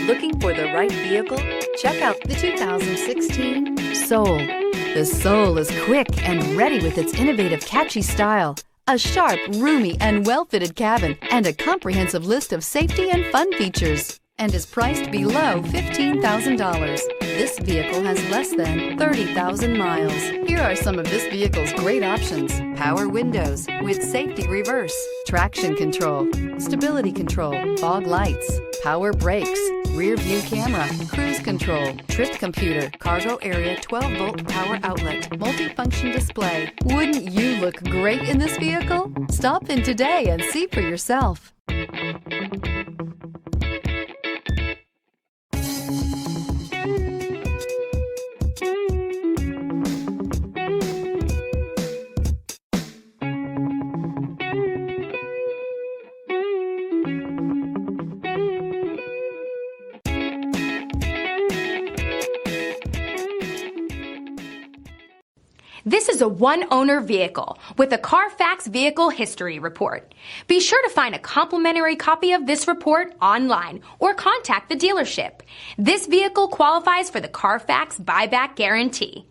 Looking for the right vehicle? Check out the 2016 Soul. The Soul is quick and ready with its innovative, catchy style, a sharp, roomy, and well-fitted cabin, and a comprehensive list of safety and fun features, and is priced below $15,000. This vehicle has less than 30,000 miles. Here are some of this vehicle's great options: power windows with safety reverse, traction control, stability control, fog lights, power brakes, rear view camera, cruise control, trip computer, cargo area 12-volt power outlet, multifunction display. Wouldn't you look great in this vehicle? Stop in today and see for yourself. This is a one-owner vehicle with a Carfax Vehicle History Report. Be sure to find a complimentary copy of this report online or contact the dealership. This vehicle qualifies for the Carfax Buyback Guarantee.